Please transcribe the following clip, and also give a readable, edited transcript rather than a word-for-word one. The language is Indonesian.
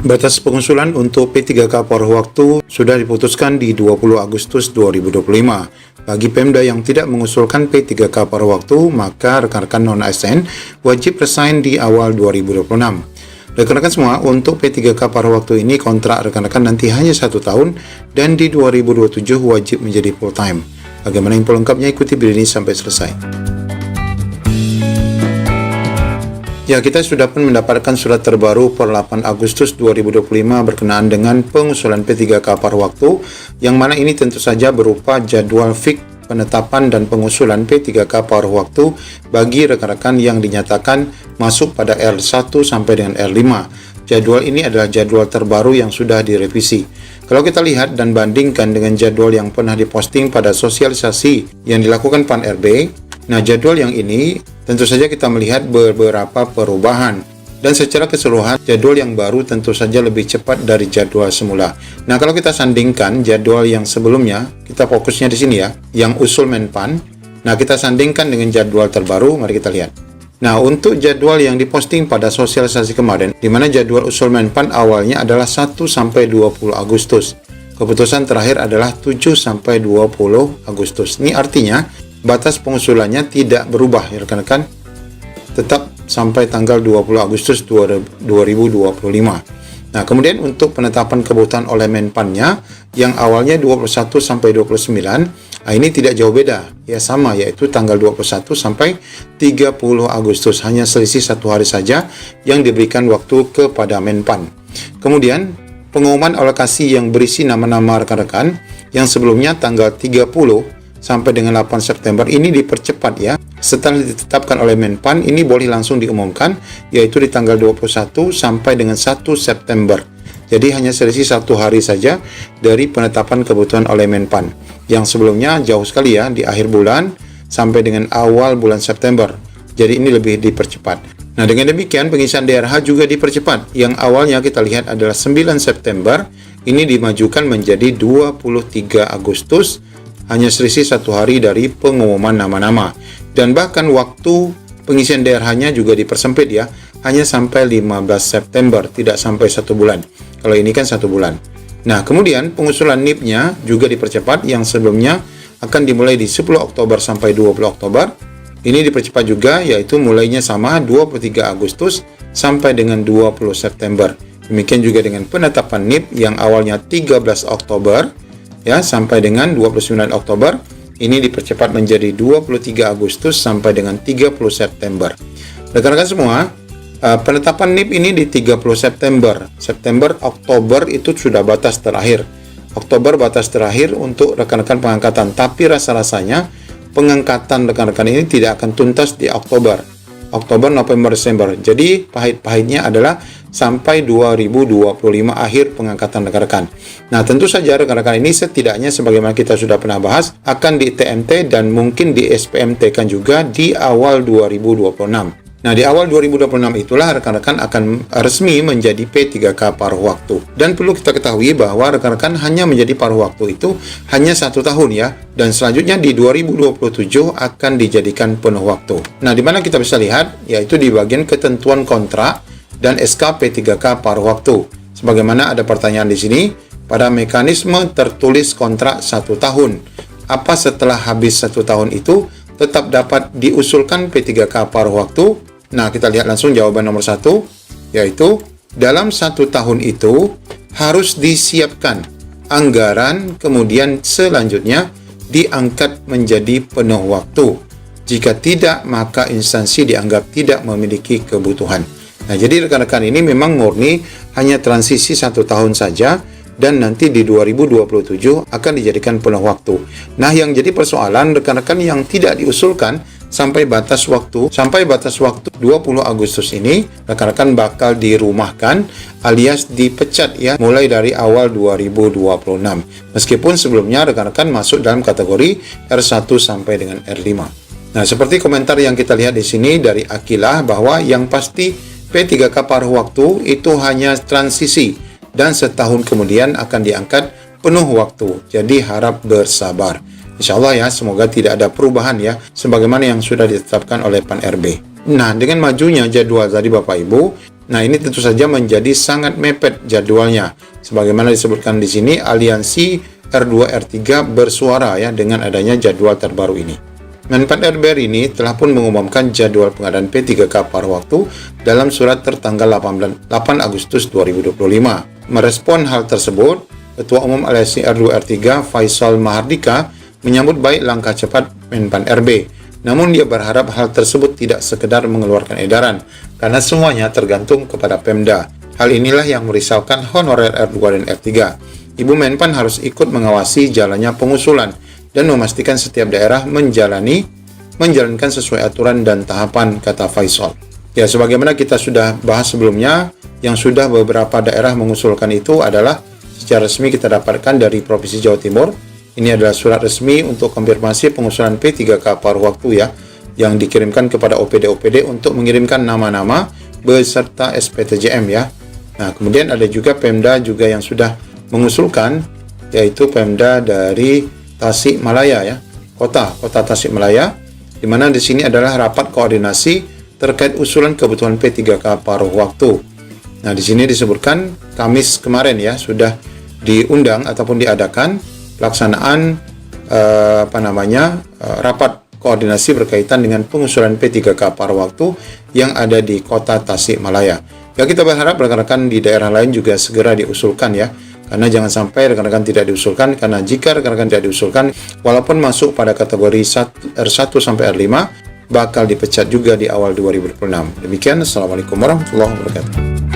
Batas pengusulan untuk P3K paruh waktu sudah diputuskan di 20 Agustus 2025. Bagi Pemda yang tidak mengusulkan P3K paruh waktu, maka rekan-rekan non-ASN wajib resign di awal 2026. Rekan-rekan semua, untuk P3K paruh waktu ini kontrak rekan-rekan nanti hanya 1 tahun dan di 2027 wajib menjadi full time. Bagaimana info lengkapnya, ikuti video ini sampai selesai. Ya, kita sudah pun mendapatkan surat terbaru per 8 Agustus 2025 berkenaan dengan pengusulan P3K paruh waktu, yang mana ini tentu saja berupa jadwal fix penetapan dan pengusulan P3K paruh waktu bagi rekan-rekan yang dinyatakan masuk pada R1 sampai dengan R5. Jadwal ini adalah jadwal terbaru yang sudah direvisi. Kalau kita lihat dan bandingkan dengan jadwal yang pernah diposting pada sosialisasi yang dilakukan PAN-RB, nah jadwal yang ini tentu saja kita melihat beberapa perubahan, dan secara keseluruhan jadwal yang baru tentu saja lebih cepat dari jadwal semula. Nah, kalau kita sandingkan jadwal yang sebelumnya, kita fokusnya di sini ya, yang usul Menpan. Nah, kita sandingkan dengan jadwal terbaru, mari kita lihat. Nah, untuk jadwal yang diposting pada sosialisasi kemarin, di mana jadwal usul Menpan awalnya adalah 1 sampai 20 Agustus. Keputusan terakhir adalah 7 sampai 20 Agustus. Ini artinya batas pengusulannya tidak berubah ya rekan-rekan, tetap sampai tanggal 20 Agustus 2025. Nah, kemudian untuk penetapan kebutuhan oleh Menpan-nya yang awalnya 21 sampai 29, ini tidak jauh beda, ya sama, yaitu tanggal 21 sampai 30 Agustus, hanya selisih 1 hari saja yang diberikan waktu kepada Menpan. Kemudian pengumuman alokasi yang berisi nama-nama rekan-rekan yang sebelumnya tanggal 30 sampai dengan 8 September ini dipercepat ya. Setelah ditetapkan oleh Menpan, ini boleh langsung diumumkan, yaitu di tanggal 21 sampai dengan 1 September. Jadi hanya selisih 1 hari saja dari penetapan kebutuhan oleh Menpan. Yang sebelumnya jauh sekali ya, di akhir bulan sampai dengan awal bulan September. Jadi ini lebih dipercepat. Nah, dengan demikian pengisian DRH juga dipercepat. Yang awalnya kita lihat adalah 9 September, ini dimajukan menjadi 23 Agustus, hanya selisih 1 hari dari pengumuman nama-nama. Dan bahkan waktu pengisian DRH-nya juga dipersempit ya, hanya sampai 15 September, tidak sampai 1 bulan. Kalau ini kan 1 bulan. Nah, kemudian pengusulan NIP-nya juga dipercepat, yang sebelumnya akan dimulai di 10 Oktober sampai 20 Oktober. Ini dipercepat juga, yaitu mulainya sama 23 Agustus sampai dengan 20 September. Demikian juga dengan penetapan NIP yang awalnya 13 Oktober ya sampai dengan 29 Oktober, ini dipercepat menjadi 23 Agustus sampai dengan 30 September. Rekan-rekan semua, penetapan NIP ini di 30 September, Oktober itu sudah batas terakhir. Oktober batas terakhir untuk rekan-rekan pengangkatan, tapi rasa-rasanya pengangkatan rekan-rekan ini tidak akan tuntas di Oktober, November, Desember. Jadi pahit-pahitnya adalah sampai 2025 akhir pengangkatan rekan-rekan. Nah, tentu saja rekan-rekan ini setidaknya sebagaimana kita sudah pernah bahas, akan di TMT dan mungkin di SPMT kan juga di awal 2026. Nah, di awal 2026 itulah rekan-rekan akan resmi menjadi P3K paruh waktu. Dan perlu kita ketahui bahwa rekan-rekan hanya menjadi paruh waktu itu hanya 1 tahun ya. Dan selanjutnya di 2027 akan dijadikan penuh waktu. Nah, di mana kita bisa lihat, yaitu di bagian ketentuan kontrak dan SK P3K paruh waktu. Sebagaimana ada pertanyaan di sini, pada mekanisme tertulis kontrak 1 tahun. Apa setelah habis 1 tahun itu tetap dapat diusulkan P3K paruh waktu? Nah, kita lihat langsung jawaban nomor 1, yaitu dalam 1 tahun itu harus disiapkan anggaran, kemudian selanjutnya diangkat menjadi penuh waktu. Jika tidak, maka instansi dianggap tidak memiliki kebutuhan. Nah, jadi rekan-rekan ini memang murni hanya transisi 1 tahun saja, dan nanti di 2027 akan dijadikan penuh waktu. Nah, yang jadi persoalan rekan-rekan yang tidak diusulkan sampai batas waktu 20 Agustus ini, rekan-rekan bakal dirumahkan alias dipecat ya, mulai dari awal 2026. Meskipun sebelumnya rekan-rekan masuk dalam kategori R1 sampai dengan R5. Nah, seperti komentar yang kita lihat di sini dari Akilah, bahwa yang pasti P3K paruh waktu itu hanya transisi dan setahun kemudian akan diangkat penuh waktu. Jadi harap bersabar. Insya Allah ya, semoga tidak ada perubahan ya, sebagaimana yang sudah ditetapkan oleh PAN-RB. Nah, dengan majunya jadwal tadi Bapak Ibu, Nah, ini tentu saja menjadi sangat mepet jadwalnya. Sebagaimana disebutkan di sini, aliansi R2 R3 bersuara ya dengan adanya jadwal terbaru ini. Menpan RB ini telah pun mengumumkan jadwal pengadaan P3K paruh waktu dalam surat tertanggal 8 Agustus 2025. Merespon hal tersebut, Ketua Umum Aliansi R2 R3 Faisal Mahardika menyambut baik langkah cepat Menpan RB. Namun dia berharap hal tersebut tidak sekedar mengeluarkan edaran, karena semuanya tergantung kepada Pemda. Hal inilah yang merisaukan honorer R2 dan R3. Ibu Menpan harus ikut mengawasi jalannya pengusulan dan memastikan setiap daerah menjalankan sesuai aturan dan tahapan, kata Faisal. Ya, sebagaimana kita sudah bahas sebelumnya, yang sudah beberapa daerah mengusulkan itu adalah secara resmi kita dapatkan dari Provinsi Jawa Timur. Ini adalah surat resmi untuk konfirmasi pengusulan P3K paruh waktu ya, yang dikirimkan kepada OPD-OPD untuk mengirimkan nama-nama beserta SPTJM ya. Nah, kemudian ada juga Pemda juga yang sudah mengusulkan, yaitu Pemda dari Tasikmalaya ya, kota Tasikmalaya, di mana di sini adalah rapat koordinasi terkait usulan kebutuhan P3K paruh waktu. Nah, di sini disebutkan Kamis kemarin ya sudah diundang ataupun diadakan pelaksanaan rapat koordinasi berkaitan dengan pengusulan P3K paruh waktu yang ada di kota Tasikmalaya. Ya, kita berharap rekan-rekan di daerah lain juga segera diusulkan ya. Karena jangan sampai rekan-rekan tidak diusulkan, karena jika rekan-rekan tidak diusulkan, walaupun masuk pada kategori R1 sampai R5, bakal dipecat juga di awal 2026. Demikian, Assalamualaikum warahmatullahi wabarakatuh.